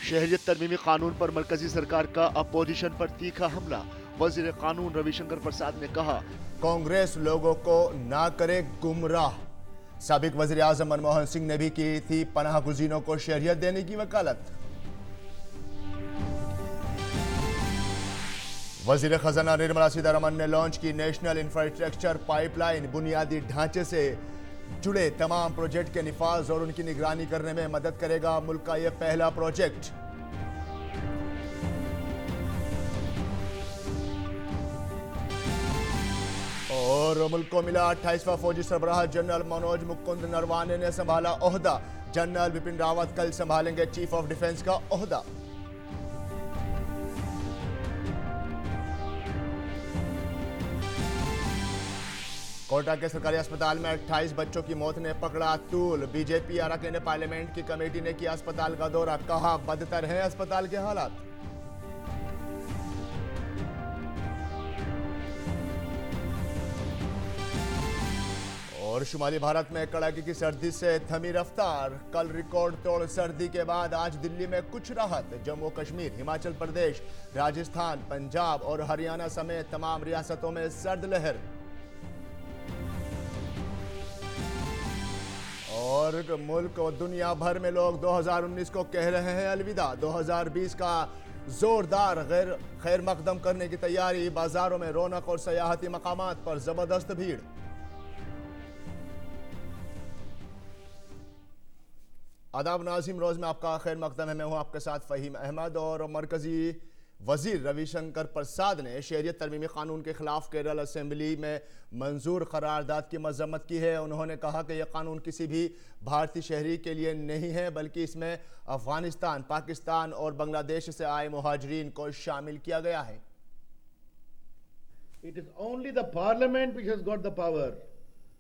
शहरियत तरमीमी कानून पर मरकजी सरकार का अपोजिशन पर तीखा हमला। वजीर कानून रविशंकर प्रसाद ने कहा, कांग्रेस लोगों को ना करे गुमराह। साबिक वजीर आजम मनमोहन सिंह ने भी की थी पनाह गुज़ीनों को शहरियत देने की वकालत। वजीर खजाना निर्मला सीतारमण ने लॉन्च की नेशनल इंफ्रास्ट्रक्चर पाइपलाइन। बुनियादी ढांचे से जुड़े तमाम प्रोजेक्ट के निफाज और उनकी निगरानी करने में मदद करेगा मुल्क का यह पहला प्रोजेक्ट। और मुल्क को मिला 28वां फौजी सरबराह। जनरल मनोज मुकुंद नरवाने ने संभाला ओहदा। जनरल बिपिन रावत कल संभालेंगे चीफ ऑफ डिफेंस का ओहदा। कोटा के सरकारी अस्पताल में 28 बच्चों की मौत ने पकड़ा तूल। बीजेपी अरकान पार्लियामेंट की कमेटी ने किया अस्पताल का दौरा। कहा, बदतर है अस्पताल के हालात। और शुमाली भारत में कड़ाके की सर्दी से थमी रफ्तार। कल रिकॉर्ड तोड़ सर्दी के बाद आज दिल्ली में कुछ राहत। जम्मू कश्मीर, हिमाचल प्रदेश, राजस्थान, पंजाब और हरियाणा समेत तमाम रियासतों में सर्द लहर। और मुल्क और दुनिया भर में लोग 2019 को कह रहे हैं अलविदा। 2020 का जोरदार खैर मकदम करने की तैयारी। बाजारों में रौनक और सयाहती मकामात पर जबरदस्त भीड़। आदाब नाज़रीन, रोज में आपका खैर मकदम है। मैं हूं आपके साथ फ़हीम अहमद। और मरकजी वजीर रविशंकर प्रसाद ने शहरियत तरमीमी कानून के खिलाफ केरल असेंबली में मंजूर करारदाद की मजम्मत की है। उन्होंने कहा कि यह कानून किसी भी भारतीय शहरी के लिए नहीं है, बल्कि इसमें अफगानिस्तान, पाकिस्तान और बांग्लादेश से आए मुहाजिरीन को शामिल किया गया है। It is only the parliament which has got the power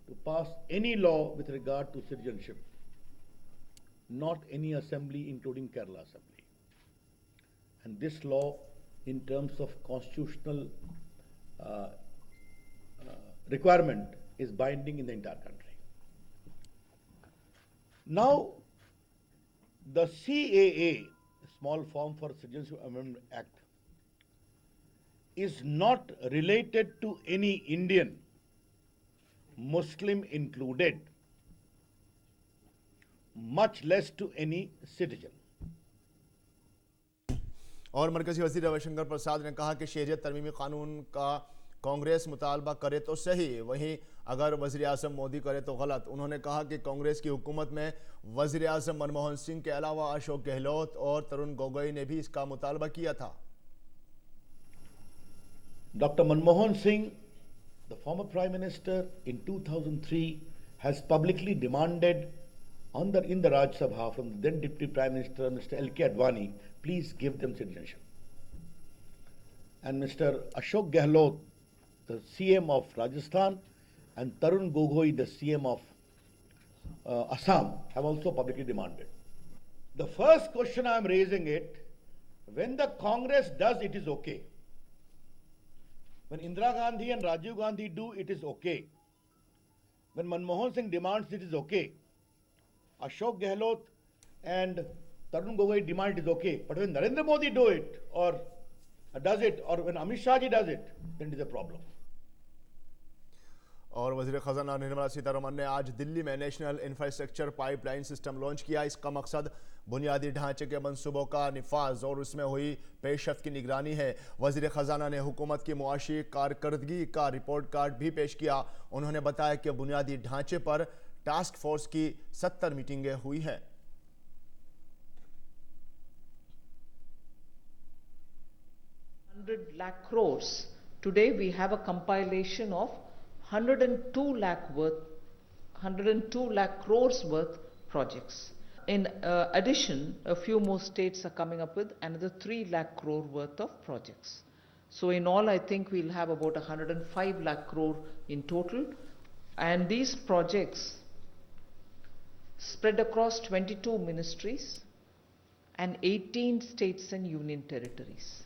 to pass any law with regard to citizenship, not any assembly, including Kerala Assembly. And this law, in terms of constitutional requirement, is binding in the entire country. Now, the CAA, Small Form for Citizenship Amendment Act, is not related to any Indian, Muslim included, much less to any citizen. और मरकजी वजीर रविशंकर प्रसाद ने कहा कि शहरियत तरमीमी कानून का कांग्रेस मुतालबा करे तो सही, वहीं अगर वजीर आजम मोदी करे तो गलत। उन्होंने कहा कि कांग्रेस की हुकूमत में वजीर आजम मनमोहन सिंह के अलावा अशोक गहलोत और तरुण गोगोई ने भी इसका मुतालबा किया था। Dr. Manmohan Singh, the former Prime Minister, in 2003 has publicly demanded in the Rajya Sabha from the then Deputy Prime Minister, Mr. L.K. Advani, please give them citizenship. And Mr. Ashok Gehlot, the CM of Rajasthan, and Tarun Gogoi, the CM of Assam, have also publicly demanded. The first question I am raising it, when the Congress does, it is okay. When Indira Gandhi and Rajiv Gandhi do, it is okay. When Manmohan Singh demands, it is okay. Ashok Gehlot and Tarun Gogoi demand, it is okay. But when Narendra Modi do it, or does it, or when Amit Shah ji does it, then it is a problem. और वज़ीर ख़ज़ाना निर्मला सीतारमण ने आज दिल्ली में national infrastructure pipeline system launch किया। इसका मकसद बुनियादी ढांचे के मंसूबों का निफाज और उसमें हुई पेशरफ्त की निगरानी है। वज़ीर ख़ज़ाना ने हुकूमत की मुआशी कारकर्दगी का रिपोर्ट कार्ड भी पेश किया। उन्होंने बताया कि बुनियादी ढांचे पर टास्क फोर्स की 70 मीटिंगें हुई हैं। 100 lakh crores. Today we have a compilation of 102 lakh crores worth projects. In addition, a few more states are coming up with another 3 lakh crore worth of projects. So in all, I think we'll have about 105 lakh crore in total. And these projects spread across 22 ministries and 18 states and union territories.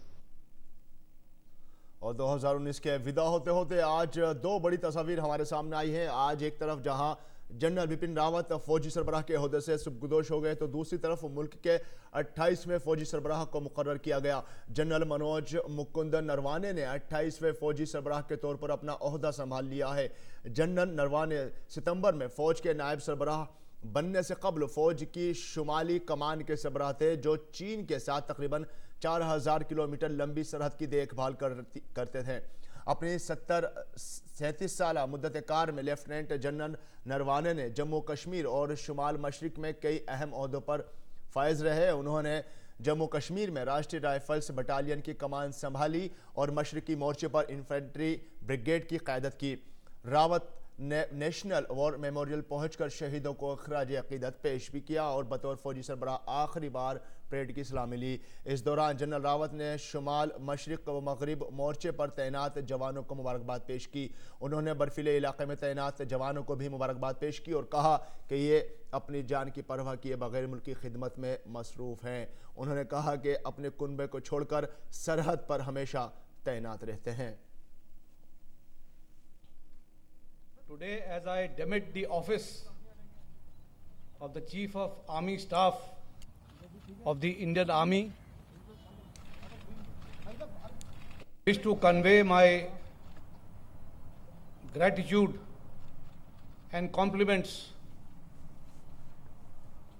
और 2019 के विदा होते होते आज दो बड़ी तस्वीर हमारे सामने आई हैं। आज एक तरफ जहां जनरल बिपिन रावत फौजी सरबराह के ओहदे से सुबकुदोश हो गए तो दूसरी तरफ मुल्क के 28वें फौजी सरबराह को मुकर्रर किया गया। जनरल मनोज मुकुंद नरवाने ने 28वें फौजी सरबराह के तौर पर अपना ओहदा संभाल लिया है। जनरल नरवाने सितंबर में फौज के नायब सरबराह बनने से कबल फौज की शुमाली कमान के सरबराह थे, जो चीन के साथ तकरीबन 4000 किलोमीटर लंबी सरहद की देखभाल करते थे। अपनी 37 साल मुद्दत कार में लेफ्टिनेंट जनरल नरवाने ने जम्मू कश्मीर और शुमाल मशरिक में कई अहम ओहदों पर फायज रहे। उन्होंने जम्मू कश्मीर में राष्ट्रीय राइफल्स बटालियन की कमान संभाली और मशरकी मोर्चे पर इन्फेंट्री ब्रिगेड की क़यादत की। रावत ने नेशनल वॉर मेमोरियल पहुंचकर शहीदों को खराज अकीदत पेश भी किया और बतौर फौजी सरबराह आखिरी बार परेड की सलामी ली। इस दौरान जनरल रावत ने शुमाल मशरिक व मगरिब मोर्चे पर तैनात जवानों को मुबारकबाद पेश की। उन्होंने बर्फीले इलाके में तैनात जवानों को भी मुबारकबाद पेश की और कहा कि ये अपनी जान की परवाह किए बगैर मुल्क की खिदमत में मसरूफ़ हैं। उन्होंने कहा कि अपने कुनबे को छोड़कर सरहद पर हमेशा तैनात रहते हैं। Today, as I demit the office of the Chief of Army Staff of the Indian Army, I wish to convey my gratitude and compliments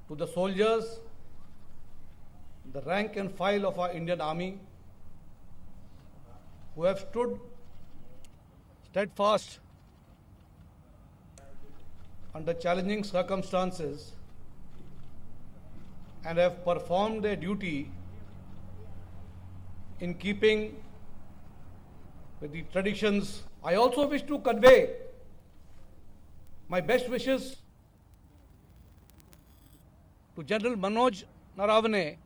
to the soldiers, the rank and file of our Indian Army, who have stood steadfast under challenging circumstances and have performed their duty in keeping with the traditions. I also wish to convey my best wishes to General Manoj Naravane,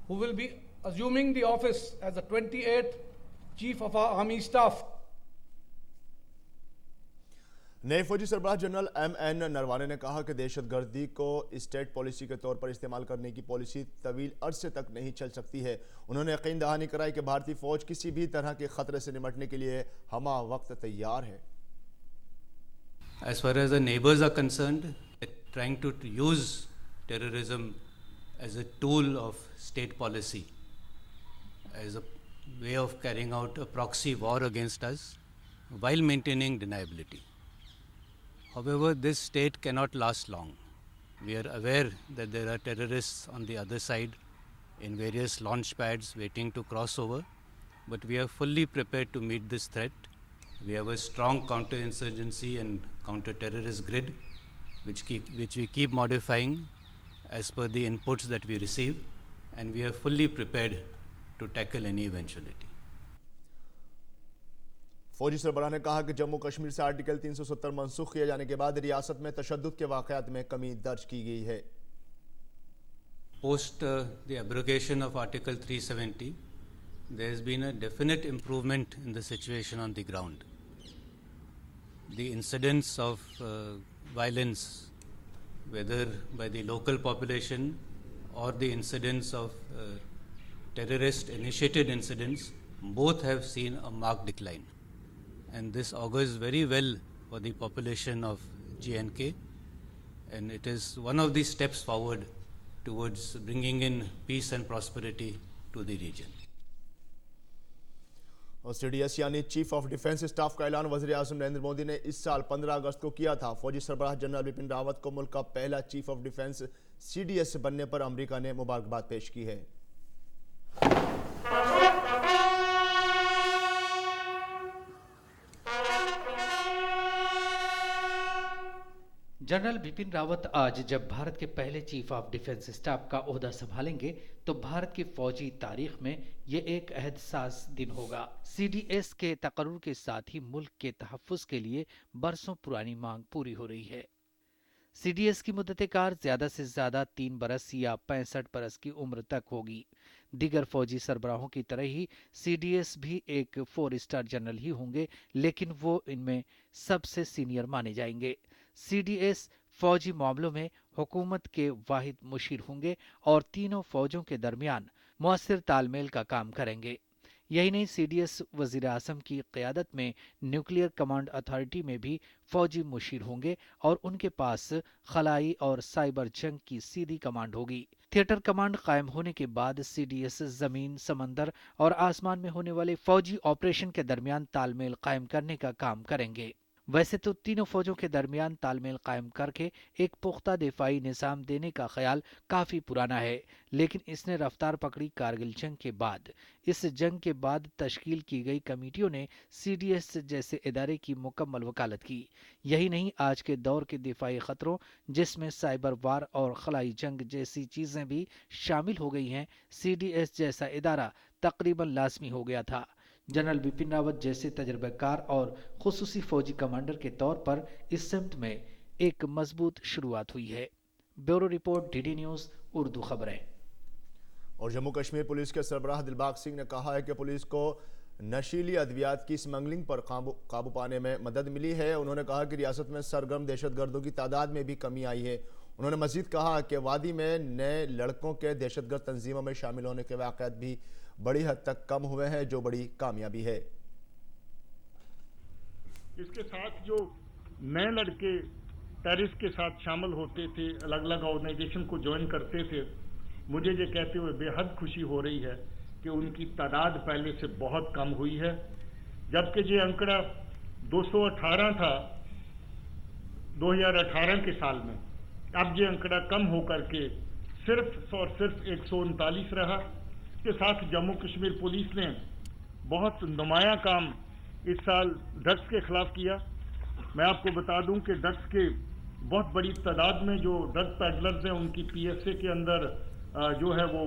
who will be assuming the office as the 28th Chief of our Army Staff. नए फौजी सरबराह general M.N. Naravane ने कहा कि दहशतगर्दी को state policy के तौर पर इस्तेमाल करने की पॉलिसी तवील अरसे तक नहीं चल सकती है। उन्होंने यकीन दहानी कराई कि भारतीय फौज किसी भी तरह के खतरे से निपटने के लिए हमा वक्त तैयार है। As far as the neighbors are concerned, trying to use terrorism as a tool of state policy, as a way of carrying out a proxy war against us while maintaining deniability. However, this state cannot last long. We are aware that there are terrorists on the other side in various launch pads waiting to cross over, but we are fully prepared to meet this threat. We have a strong counterinsurgency and counter-terrorist grid, which we keep modifying as per the inputs that we receive, and we are fully prepared to tackle any eventuality. फौजी सरबराह ने कहा कि जम्मू कश्मीर से article 370 मनसूख किए जाने के बाद रियासत में तशद्दुद के वाक़यात में कमी दर्ज की गई है। Post the abrogation of Article 370, there has been a definite improvement in the situation on the ground. The incidents of violence, whether by the local population or the incidents of terrorist-initiated incidents, both have seen a marked decline. And this augurs very well for the population of J&K, and it is one of the steps forward towards bringing in peace and prosperity to the region. और CDS यानी chief of defence staff का ऐलान वज़ीर आज़म नरेंद्र मोदी ने इस साल 15 अगस्त को किया था। फौजी सरबराह जनरल बिपिन रावत को मुल्क का पहला चीफ ऑफ डिफेंस CDS बनने पर अमेरिका ने मुबारकबाद पेश की है। जनरल बिपिन रावत आज जब भारत के पहले चीफ ऑफ डिफेंस स्टाफ का ओहदा संभालेंगे तो भारत की फौजी तारीख में ये एक अहदसास दिन होगा। CDS के तकर्रुर के साथ ही मुल्क के तहफ़्फ़ुज़ के लिए बरसों पुरानी मांग पूरी हो रही है। CDS की मुद्दत कार ज्यादा से ज्यादा 3 बरस या 65 बरस की उम्र तक होगी। दीगर फौजी सरबराहों की तरह ही CDS भी एक 4 स्टार जनरल ही होंगे, लेकिन वो इनमें सबसे सीनियर माने जाएंगे। CDS फौजी मामलों में हुकूमत के वाहिद मुशीर होंगे और तीनों फौजों के दरमियान मुअस्सिर तालमेल का काम करेंगे। यही नहीं, सीडीएस वजीर आजम की क़यादत में न्यूक्लियर कमांड अथॉरिटी में भी फौजी मुशीर होंगे और उनके पास खलाई और साइबर जंग की सीधी कमांड होगी। थिएटर कमांड कायम होने के बाद सीडीएस जमीन, समंदर और आसमान में होने वाले फौजी ऑपरेशन के दरमियान तालमेल कायम करने का काम करेंगे। वैसे तो तीनों फौजों के दरमियान तालमेल कायम करके एक पुख्ता दिफाई निज़ाम देने का ख्याल काफ़ी पुराना है, लेकिन इसने रफ्तार पकड़ी कारगिल जंग के बाद। इस जंग के बाद तश्कील की गई कमेटियों ने सीडीएस जैसे इदारे की मुकम्मल वकालत की। यही नहीं, आज के दौर के दिफाई ख़तरों, जिसमें साइबर वार और खलाई जंग जैसी चीज़ें भी शामिल हो गई हैं, सीडीएस जैसा इदारा तकरीबन लाजमी हो गया था। जनरल बिपिन रावत जैसे तजर्बाकार और खुसूसी फौजी कमांडर के तौर पर इस सिमत में एक मजबूत शुरुआत हुई है। Bureau report, DD news, Urdu खबरें। और जम्मू कश्मीर पुलिस के सरबराह दिलबाग सिंह ने कहा है कि पुलिस को नशीली अद्वियात की स्मगलिंग पर काबू पाने में मदद मिली है। उन्होंने कहा कि रियासत में सरगर्म दहशतगर्दों की तादाद में भी कमी आई है। उन्होंने मजीद कहा कि वादी में नए लड़कों के दहशतगर्द तंजीमों में शामिल होने के वाक़यात भी बड़ी हद तक कम हुए हैं, जो बड़ी कामयाबी है। इसके साथ जो नए लड़के टेररिस्ट के साथ शामिल होते थे, अलग अलग ऑर्गेनाइजेशन को ज्वाइन करते थे, मुझे ये कहते हुए बेहद खुशी हो रही है कि उनकी तादाद पहले से बहुत कम हुई है। जबकि ये आंकड़ा 218 था 2018 के साल में, अब ये आंकड़ा कम होकर के सिर्फ और सिर्फ 139 रहा। के साथ जम्मू कश्मीर पुलिस ने बहुत नुमाया काम इस साल ड्रग्स के खिलाफ किया। मैं आपको बता दूं कि ड्रग्स के बहुत बड़ी तादाद में जो ड्रग पैडलर्स हैं, उनकी पीएसए के अंदर जो है वो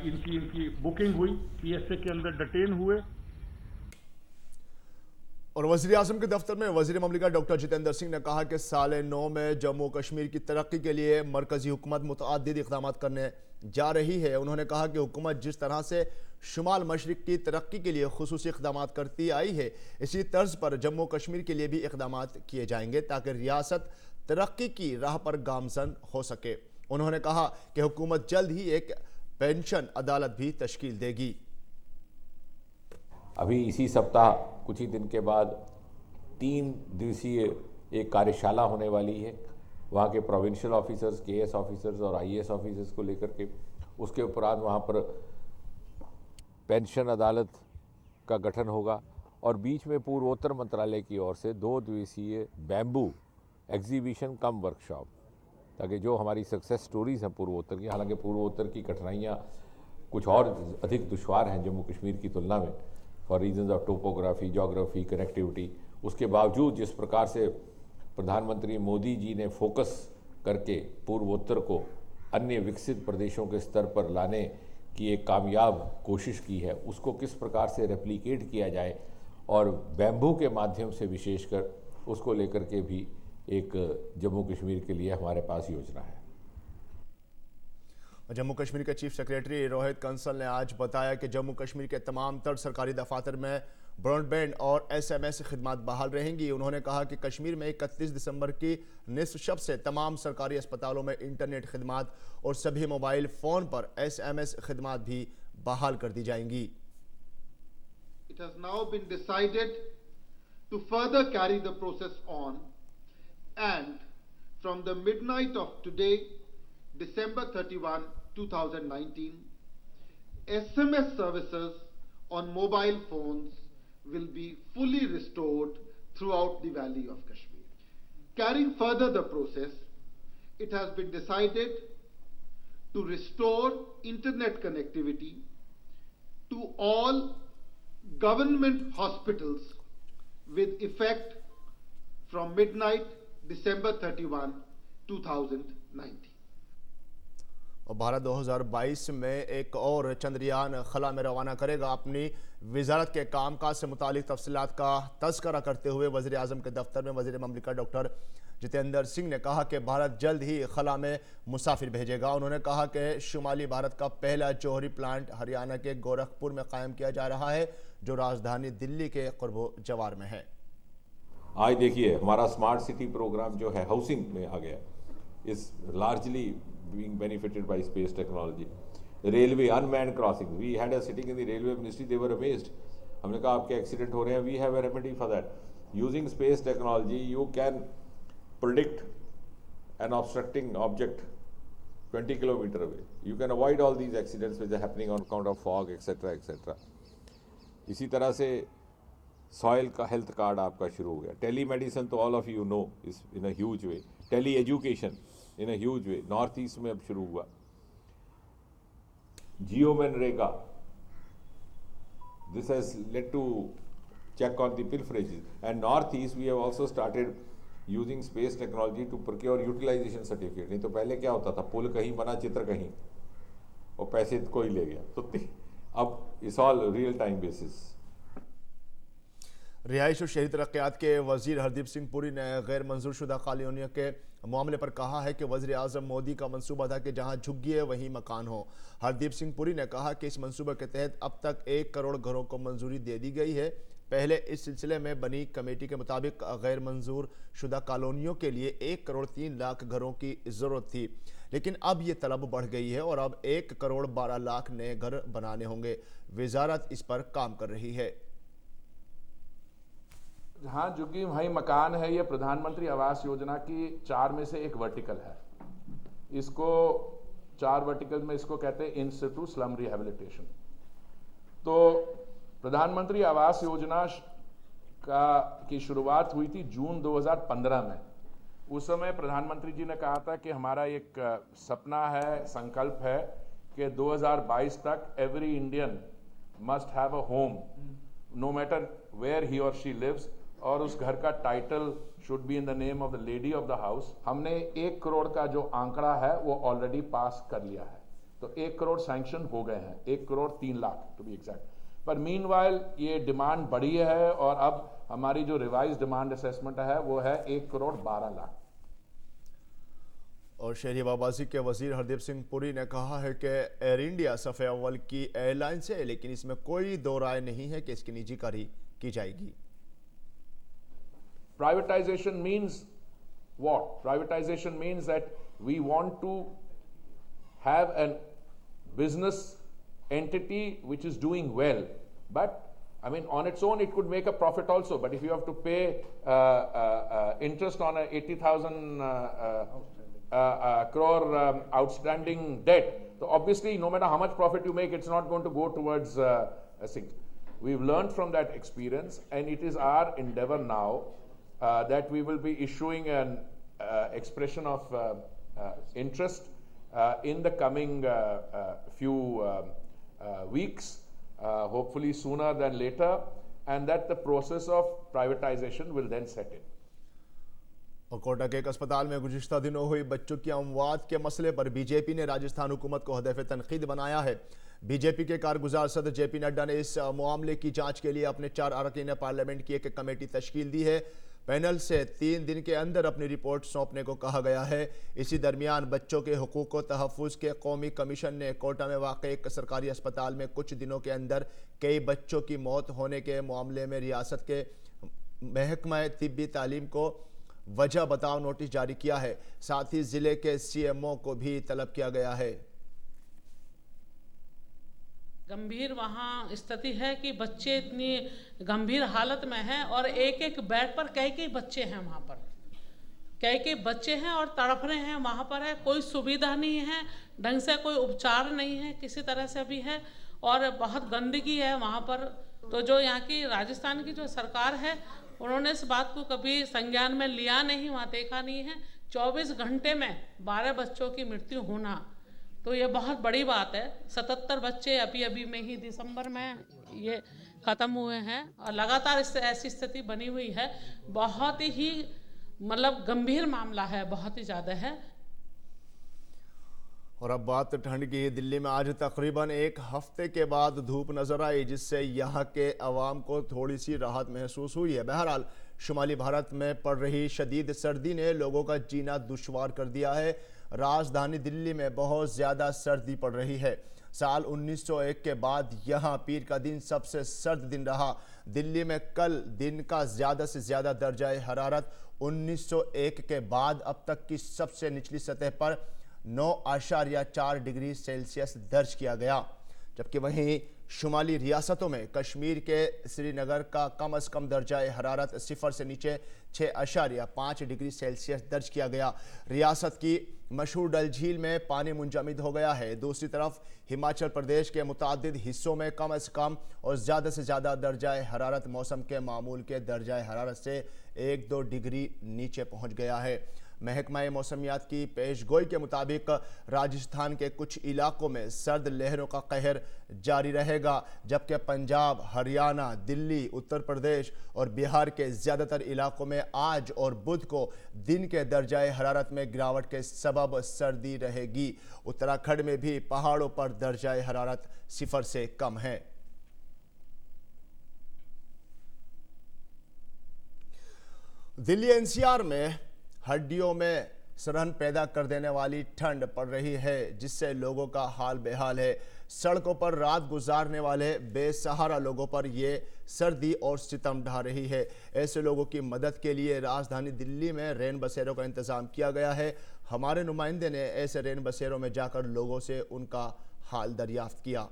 इनकी बुकिंग हुई, पीएसए के अंदर डिटेन हुए। और वज़ीर आज़म के दफ्तर में वज़ीर ममलिकत डॉक्टर जितेंद्र सिंह ने कहा कि साल 9 में जम्मू कश्मीर की तरक्की के लिए मरकजी हुकूमत मुतअद्दिद इक़दाम करने जा रही है। उन्होंने कहा कि हुकूमत जिस तरह से शुमाल मशरिक की तरक्की के लिए खुसूसी इक़दाम करती आई है, इसी तर्ज पर जम्मू कश्मीर के लिए भी इक़दाम किए जाएंगे ताकि रियासत तरक्की की राह पर गामजन हो सके। उन्होंने कहा कि हुकूमत जल्द ही एक पेंशन अदालत भी तश्कील देगी। अभी इसी सप्ताह कुछ ही दिन के बाद 3 दिवसीय एक कार्यशाला होने वाली है, वहाँ के प्रोविंशियल ऑफिसर्स, केएस ऑफिसर्स और आईएएस ऑफिसर्स को लेकर के। उसके उपरांत वहाँ पर पेंशन अदालत का गठन होगा और बीच में पूर्वोत्तर मंत्रालय की ओर से 2 दिवसीय बैम्बू एग्जीबिशन कम वर्कशॉप, ताकि जो हमारी सक्सेस स्टोरीज़ हैं पूर्वोत्तर की, हालांकि पूर्वोत्तर की कठिनाइयाँ कुछ और अधिक दुश्वार हैं जम्मू कश्मीर की तुलना में, for reasons of topography, geography, connectivity, उसके बावजूद जिस प्रकार से प्रधानमंत्री मोदी जी ने फोकस करके पूर्वोत्तर को अन्य विकसित प्रदेशों के स्तर पर लाने की एक कामयाब कोशिश की है, उसको किस प्रकार से रेप्लिकेट किया जाए और बैम्बू के माध्यम से विशेषकर उसको लेकर के भी एक जम्मू कश्मीर के लिए हमारे पास योजना है। जम्मू कश्मीर के चीफ सेक्रेटरी रोहित कंसल ने आज बताया कि जम्मू कश्मीर के तमाम तर सरकारी दफातर में ब्रॉडबैंड और एसएमएस खिदमात बहाल रहेंगी। उन्होंने कहा कि कश्मीर में 31 दिसंबर की निस्फ शब से तमाम सरकारी अस्पतालों में इंटरनेट खिदमात और सभी मोबाइल फ़ोन पर एसएमएस खिदमात भी बहाल कर दी जाएंगी। It has now been decided to further carry the process on, and from the midnight of today, December 31, 2019, SMS services on mobile phones will be fully restored throughout the Valley of Kashmir. Carrying further the process, it has been decided to restore internet connectivity to all government hospitals with effect from midnight December 31, 2019. और भारत 2022 में एक और चंद्रयान खला में रवाना करेगा। अपनी वजारत के कामकाज से मुतालिक तफसीलात का तज़किरा करते हुए वज़ीर आज़म के दफ्तर में वज़ीर ममलिकत डॉक्टर जितेंद्र सिंह ने कहा कि भारत जल्द ही खला में मुसाफिर भेजेगा। उन्होंने कहा कि शुमाली भारत का पहला जौहरी प्लांट हरियाणा के गोरखपुर में कायम किया जा रहा है, जो राजधानी दिल्ली के क़ुर्बो जवार में है। आज देखिए हमारा स्मार्ट सिटी प्रोग्राम जो है हाउसिंग में आ गया, is largely being benefited by space technology. railway unmanned crossings. We had a sitting in the railway ministry, they were amazed. हमने कहा आपके एक्सीडेंट हो रहे हैं, we have a remedy for that. Using space technology, you can predict an obstructing object 20 kilometer away. You can avoid all these accidents which are happening on account of fog, etc., etc. इसी तरह से soil का health card आपका शुरू हो गया. Telemedicine तो all of you know is in a huge way. Tele education in a huge way north east में अब शुरू हुआ. जियो MNREGA, this has led to check on the pilferages, and northeast we have also started using space technology to procure utilization certificate. नहीं तो पहले क्या होता था, पुल कहीं बना, चित्र कहीं, और पैसे कोई ले गया. तो अब it's all real time basis. रिहाइश और शहरी तरक्यात के वजीर हरदीप सिंह पुरी ने गैर मंजूर शुदा कॉलोनियों के मामले पर कहा है कि वज़ीर आज़म मोदी का मंसूबा था कि जहां झुग्गी है वहीं मकान हो. हरदीप सिंह पुरी ने कहा कि इस मंसूबे के तहत अब तक 1 करोड़ घरों को मंजूरी दे दी गई है. पहले इस सिलसिले में बनी कमेटी के मुताबिक गैर मंजूर शुदा कॉलोनियों के लिए 1 करोड़ 3 लाख घरों की ज़रूरत थी, लेकिन अब ये तलब बढ़ गई है और अब 1 करोड़ 12 लाख नए घर बनाने होंगे. वजारत इस पर काम कर रही है. जहाँ झुग्गी वहीं मकान है, ये प्रधानमंत्री आवास योजना की 4 में से एक वर्टिकल है. इसको 4 वर्टिकल में इसको कहते हैं इन सिटू स्लम रिहेबिलिटेशन. तो प्रधानमंत्री आवास योजना की शुरुआत हुई थी जून 2015 में. उस समय प्रधानमंत्री जी ने कहा था कि हमारा एक सपना है, संकल्प है कि 2022 तक every Indian must have a home no matter where he और शी लिव्स, और उस घर का title should be in the name of the lady of the house. हमने 1 करोड़ का जो आंकड़ा है वो ऑलरेडी पास कर लिया है. तो 1 करोड़ सैंक्शन हो गए हैं, 1 crore 3 lakh to be exact. पर मीनवाइल ये डिमांड बढ़ी है और अब हमारी जो रिवाइज डिमांड असेसमेंट है वो है 1 करोड़ 12 लाख. और शहरी आबादी के वजीर हरदीप सिंह पुरी ने कहा है कि एयर इंडिया सफ़े अव्वल की एयरलाइंस है, लेकिन इसमें कोई दो राय नहीं है कि इसकी निजीकारी की जाएगी. Privatization means what? Privatization means that we want to have a business entity which is doing well, but I mean on its own it could make a profit also, but if you have to pay interest on a 80,000 crore outstanding debt, so obviously no matter how much profit you make, it's not going to go towards a thing. We've learned from that experience, and it is our endeavor now that we will be issuing an expression of interest in the coming few weeks, hopefully sooner than later, and that the process of privatization will then set in. और कोटा के एक अस्पताल में गुज़िश्ता दिनों हुई बच्चों की अमवात के मसले पर बीजेपी ने राजस्थान हुकूमत को हदफ तनकीद बनाया है. बीजेपी के कारगुजार सदर जेपी नड्डा ने इस मामले की जांच के लिए अपने 4 अरकान पार्लियामेंट की एक कमेटी तश्कील दी है. पैनल से 3 दिन के अंदर अपनी रिपोर्ट सौंपने को कहा गया है. इसी दरमियान बच्चों के हुकूक को तहफ़्फ़ुज़ के कौमी कमीशन ने कोटा में वाक़ एक सरकारी अस्पताल में कुछ दिनों के अंदर कई बच्चों की मौत होने के मामले में रियासत के महकमा तिब्बी तालीम को वजह बताओ नोटिस जारी किया है. साथ ही ज़िले के CMO को भी तलब किया गया है. गंभीर वहाँ स्थिति है कि बच्चे इतनी गंभीर हालत में हैं और एक बेड पर कई बच्चे हैं. वहाँ पर कई बच्चे हैं और तड़प रहे हैं. वहाँ पर है कोई सुविधा नहीं है, ढंग से कोई उपचार नहीं है, किसी तरह से भी है, और बहुत गंदगी है वहाँ पर. तो जो यहाँ की राजस्थान की जो सरकार है उन्होंने इस बात को कभी संज्ञान में लिया नहीं, वहाँ देखा नहीं है. 24 घंटे में 12 बच्चों की मृत्यु होना तो ये बहुत बड़ी बात है. 77 बच्चे अभी में ही दिसंबर में ये ख़त्म हुए हैं और लगातार ऐसी स्थिति बनी हुई है. बहुत ही मतलब गंभीर मामला है, बहुत ही ज़्यादा है. और अब बात ठंड की. दिल्ली में आज तकरीबन 1 हफ्ते के बाद धूप नजर आई, जिससे यहाँ के अवाम को थोड़ी सी राहत महसूस हुई है. बहरहाल शुमाली भारत में पड़ रही शदीद सर्दी ने लोगों का जीना दुश्वार कर दिया है. राजधानी दिल्ली में बहुत ज़्यादा सर्दी पड़ रही है. साल 1901 के बाद यहाँ पीर का दिन सबसे सर्द दिन रहा. दिल्ली में कल दिन का ज़्यादा से ज़्यादा दर्जा हरारत 1901 के बाद अब तक की सबसे निचली सतह पर 9.4 डिग्री सेल्सियस दर्ज किया गया, जबकि वहीं शुमाली रियासतों में कश्मीर के श्रीनगर का कम से कम दर्जा हरारत 0 से नीचे 6.5 डिग्री सेल्सियस दर्ज किया गया। रियासत की मशहूर डल झील में पानी मुंजमद हो गया है। दूसरी तरफ हिमाचल प्रदेश के मुतादिद हिस्सों में कम से कम और ज़्यादा से ज़्यादा दर्जा हरारत मौसम के मामूल के दर्जा हरारत से 1-2 डिग्री नीचे पहुंच गया है। महकमा मौसमियात की पेशगोई के मुताबिक राजस्थान के कुछ इलाकों में सर्द लहरों का कहर जारी रहेगा, जबकि पंजाब, हरियाणा, दिल्ली, उत्तर प्रदेश और बिहार के ज़्यादातर इलाकों में आज और बुध को दिन के दर्जाए हरारत में गिरावट के सबब सर्दी रहेगी। उत्तराखंड में भी पहाड़ों पर दर्जाए हरारत 0 से कम है। दिल्ली एनसीआर में हड्डियों में सरहन पैदा कर देने वाली ठंड पड़ रही है, जिससे लोगों का हाल बेहाल है। सड़कों पर रात गुजारने वाले बेसहारा लोगों पर ये सर्दी और सितम ढा रही है। ऐसे लोगों की मदद के लिए राजधानी दिल्ली में रैन बसेरों का इंतजाम किया गया है। हमारे नुमाइंदे ने ऐसे रैन बसेरों में जाकर लोगों से उनका हाल दरियाफ्त किया।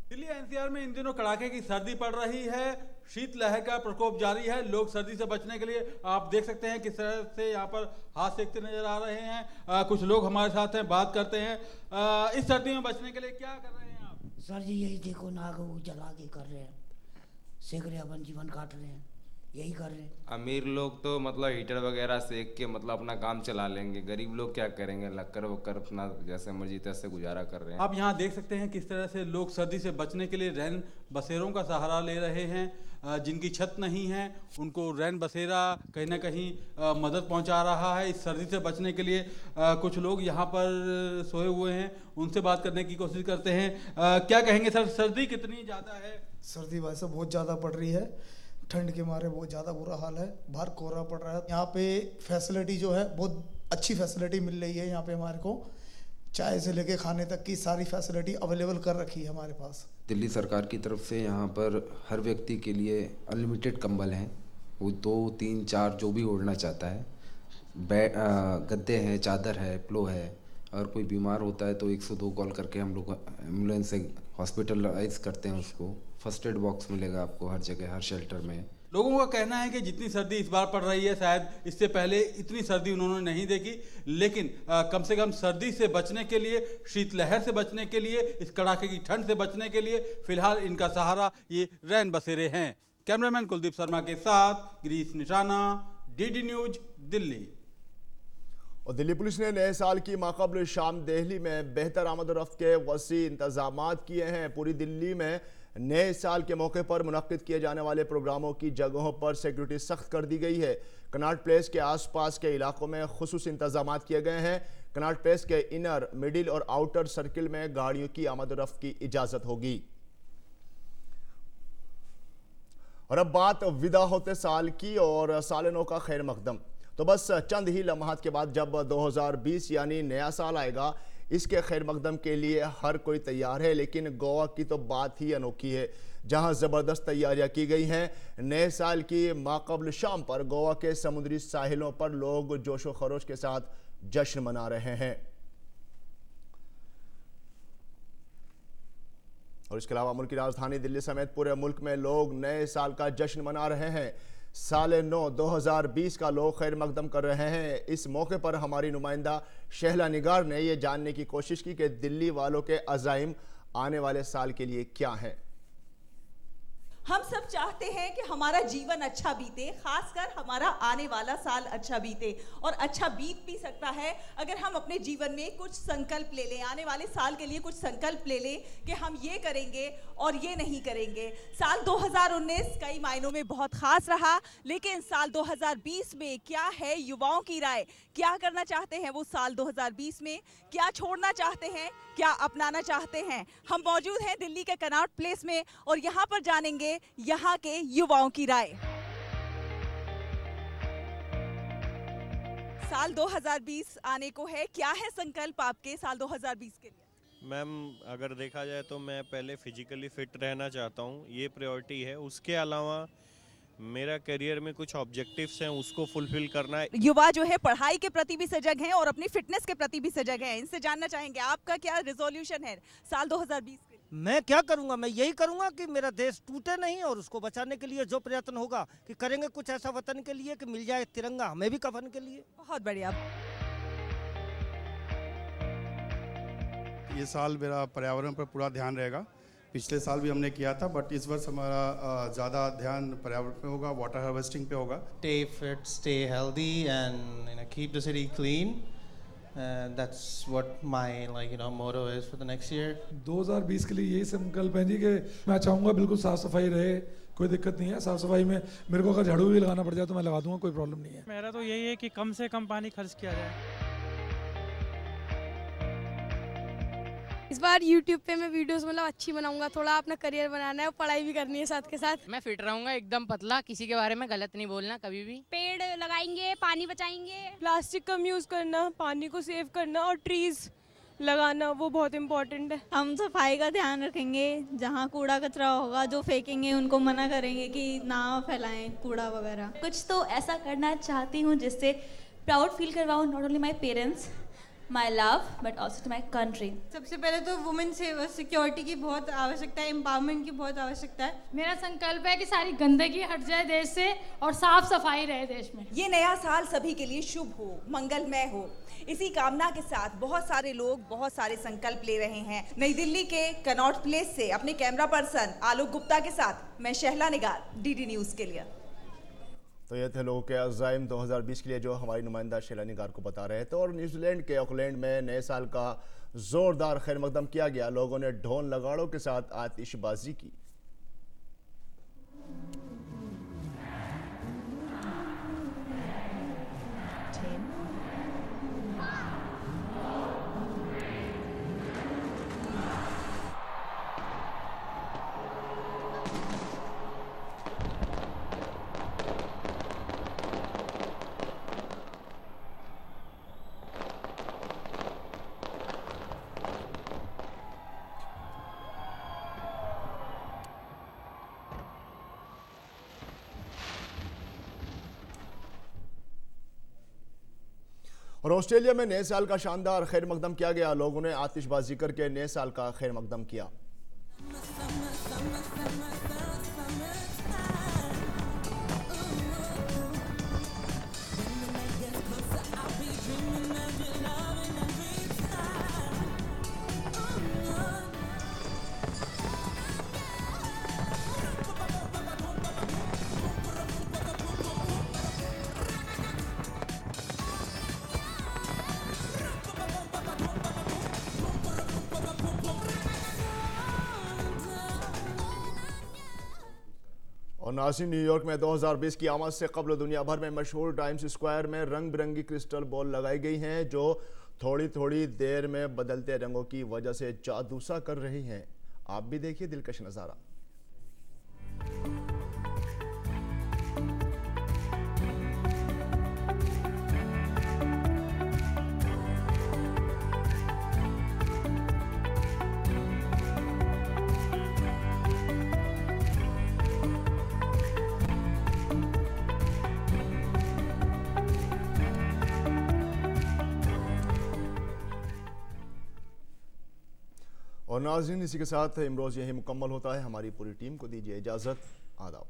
दिल्ली एनसीआर में इन दिनों कड़ाके की सर्दी पड़ रही है। शीत लहर का प्रकोप जारी है। लोग सर्दी से बचने के लिए आप देख सकते हैं किस तरह से यहाँ पर हाथ सेकते नजर आ रहे हैं। कुछ लोग हमारे साथ हैं, बात करते हैं। इस सर्दी में बचने के लिए क्या कर रहे हैं आप? सर जी यही देखो, नाग जला के कर रहे हैं, सेक रहे, अपन जीवन काट रहे हैं, यही कर रहे हैं। अमीर लोग तो मतलब हीटर वगैरह सेक के मतलब अपना काम चला लेंगे। गरीब लोग क्या करेंगे, लक्कर वक्कर अपना जैसे मर्जी तैसे गुजारा कर रहे हैं। आप यहाँ देख सकते हैं किस तरह से लोग सर्दी से बचने के लिए रैन बसेरों का सहारा ले रहे हैं। जिनकी छत नहीं है उनको रैन बसेरा कहीं ना कहीं मदद पहुंचा रहा है। इस सर्दी से बचने के लिए कुछ लोग यहाँ पर सोए हुए हैं, उनसे बात करने की कोशिश करते हैं। क्या कहेंगे सर, सर्दी कितनी ज़्यादा है? सर्दी वैसे बहुत ज़्यादा पड़ रही है, ठंड के मारे बहुत ज़्यादा बुरा हाल है। बाहर कोहरा पड़ रहा है। यहाँ पे फैसिलिटी जो है बहुत अच्छी फैसिलिटी मिल रही है। यहाँ पे हमारे को चाय से लेके खाने तक की सारी फैसिलिटी अवेलेबल कर रखी है हमारे पास। दिल्ली सरकार की तरफ से यहाँ पर हर व्यक्ति के लिए अनलिमिटेड कंबल हैं, वो 2, 3, 4 जो भी ओढ़ना चाहता है। गद्दे हैं, चादर है, पिलो है। अगर कोई बीमार होता है तो 102 कॉल करके हम लोग एम्बुलेंस से हॉस्पिटलाइज करते हैं उसको। फर्स्ट एड बॉक्स मिलेगा आपको हर जगह, हर शेल्टर में। लोगों का कहना है कि जितनी सर्दी इस बार पड़ रही है शायद इससे पहले इतनी सर्दी उन्होंने नहीं देखी, लेकिन कम से कम सर्दी से बचने के लिए, शीतलहर से बचने के लिए, इस कड़ाके की ठंड से बचने के लिए फिलहाल इनका सहारा ये रैन बसेरे हैं। कैमरामैन कुलदीप शर्मा के साथ गिरीश निशाना, डीडी न्यूज, दिल्ली। और दिल्ली पुलिस ने नए साल की माक़ाबिल शाम दिल्ली में बेहतर आमद रफ्त के वसी इंतजाम किए हैं। पूरी दिल्ली में नए साल के मौके पर मुनक्किद किए जाने वाले प्रोग्रामों की जगहों पर सिक्योरिटी सख्त कर दी गई है। कनॉट प्लेस के आसपास के इलाकों में खुसूस इंतजाम किए गए हैं। कनॉट प्लेस के इनर, मिडिल और आउटर सर्किल में गाड़ियों की आमद रफ्त की इजाज़त होगी। और अब बात विदा होते साल की और साल नौ का खैर मकदम। तो बस चंद ही लम्हात के बाद जब 2020 यानी नया साल आएगा, इसके खैर मकदम के लिए हर कोई तैयार है। लेकिन गोवा की तो बात ही अनोखी है, जहां ज़बरदस्त तैयारियां की गई हैं। नए साल की माक़ाबिल शाम पर गोवा के समुद्री साहिलों पर लोग जोशो खरोश के साथ जश्न मना रहे हैं। और इसके अलावा मुल्क की राजधानी दिल्ली समेत पूरे मुल्क में लोग नए साल का जश्न मना रहे हैं। साल नौ 2020 का लोग खैर मकदम कर रहे हैं। इस मौके पर हमारी नुमाइंदा शहला निगार ने यह जानने की कोशिश की कि दिल्ली वालों के अज़ाइम आने वाले साल के लिए क्या हैं। हम सब चाहते हैं कि हमारा जीवन अच्छा बीते, खासकर हमारा आने वाला साल अच्छा बीते। और अच्छा बीत भी सकता है अगर हम अपने जीवन में कुछ संकल्प ले लें, आने वाले साल के लिए कुछ संकल्प ले लें कि हम ये करेंगे और ये नहीं करेंगे। साल 2019 कई मायनों में बहुत खास रहा, लेकिन साल 2020 में क्या है युवाओं की राय? क्या करना चाहते हैं वो साल 2020 में? क्या छोड़ना चाहते हैं, क्या अपनाना चाहते हैं? हम मौजूद हैं दिल्ली के कनॉट प्लेस में और यहाँ पर जानेंगे यहाँ के युवाओं की राय। साल 2020 आने को है, क्या है संकल्प आपके साल 2020 के लिए? मैम अगर देखा जाए तो मैं पहले फिजिकली फिट रहना चाहता हूँ, ये प्रायोरिटी है। उसके अलावा मेरा करियर में कुछ ऑब्जेक्टिव्स हैं, उसको फुलफिल करना है। युवा जो है पढ़ाई के प्रति भी सजग हैं और अपनी फिटनेस के प्रति भी सजग हैं। इनसे जानना चाहेंगे आपका क्या रिजोल्यूशन है साल 2020 के लिए? मैं क्या करूंगा, मैं यही करूंगा कि मेरा देश टूटे नहीं, और उसको बचाने के लिए जो प्रयत्न होगा कि करेंगे कुछ ऐसा वतन के लिए कि मिल जाए तिरंगा हमें भी कफन के लिए। बहुत बढ़िया। ये साल मेरा पर्यावरण पर पूरा ध्यान रहेगा। पिछले साल भी हमने किया था, बट इस वर्ष हमारा ज़्यादा ध्यान पर्यावरण पे होगा, वाटर हार्वेस्टिंग पे होगा। Stay fit, stay healthy, and keep the city clean. That's what my motto is for the next year. 2020 के लिए यही संकल्प है जी कि मैं चाहूँगा बिल्कुल साफ सफाई रहे, कोई दिक्कत नहीं है। साफ सफाई में मेरे को अगर झाड़ू भी लगाना पड़ जाए तो मैं लगा दूंगा, कोई प्रॉब्लम नहीं है। मेरा तो यही है कि कम से कम पानी खर्च किया जाए। इस बार YouTube पे मैं वीडियोस अच्छी बनाऊंगा, थोड़ा अपना करियर बनाना है और पढ़ाई भी करनी है साथ के साथ। मैं फिट रहूंगा, एकदम पतला, किसी के बारे में गलत नहीं बोलना कभी भी। पेड़ लगाएंगे, पानी बचाएंगे, प्लास्टिक कम यूज करना, पानी को सेव करना और ट्रीज लगाना, वो बहुत इम्पोर्टेंट है। हम सफाई का ध्यान रखेंगे, जहाँ कूड़ा कचरा होगा जो फेंकेंगे उनको मना करेंगे कि ना फैलाएं कूड़ा वगैरह। कुछ तो ऐसा करना चाहती हूँ जिससे प्राउड फील करवाऊँ, not only my parents, my love, but also to my country. सबसे पहले तो वुमेन सिक्योरिटी की बहुत आवश्यकता है, एम्पावरमेंट की बहुत आवश्यकता है। मेरा संकल्प है कि सारी गंदगी हट जाए देश से और साफ सफाई रहे देश में। ये नया साल सभी के लिए शुभ हो, मंगलमय हो, इसी कामना के साथ बहुत सारे लोग बहुत सारे संकल्प ले रहे हैं। नई दिल्ली के कनॉट प्लेस से अपने कैमरा पर्सन आलोक गुप्ता के साथ मैं शहला निगार, डीडी न्यूज के लिए। तो ये थे लोगों के अज़ाइम 2020 के लिए जो हमारी नुमाइंदा शैला निगार को बता रहे थे। और न्यूजीलैंड के ऑकलैंड में नए साल का जोरदार खैर मकदम किया गया। लोगों ने ढोल नगाड़ों के साथ आतिशबाजी की। और ऑस्ट्रेलिया में नए साल का शानदार खैर मकदम किया गया। लोगों ने आतिशबाजी करके नए साल का खैर मकदम किया। और नाज़रीन, न्यूयॉर्क में 2020 की आमद से कबल दुनिया भर में मशहूर टाइम्स स्क्वायर में रंग बिरंगी क्रिस्टल बॉल लगाई गई हैं जो थोड़ी थोड़ी देर में बदलते रंगों की वजह से जादू सा कर रही हैं। आप भी देखिए दिलकश नज़ारा। और नाज़रीन, इसी के साथ इमरोज़ यही मुकम्मल होता है। हमारी पूरी टीम को दीजिए इजाज़त। आदाब।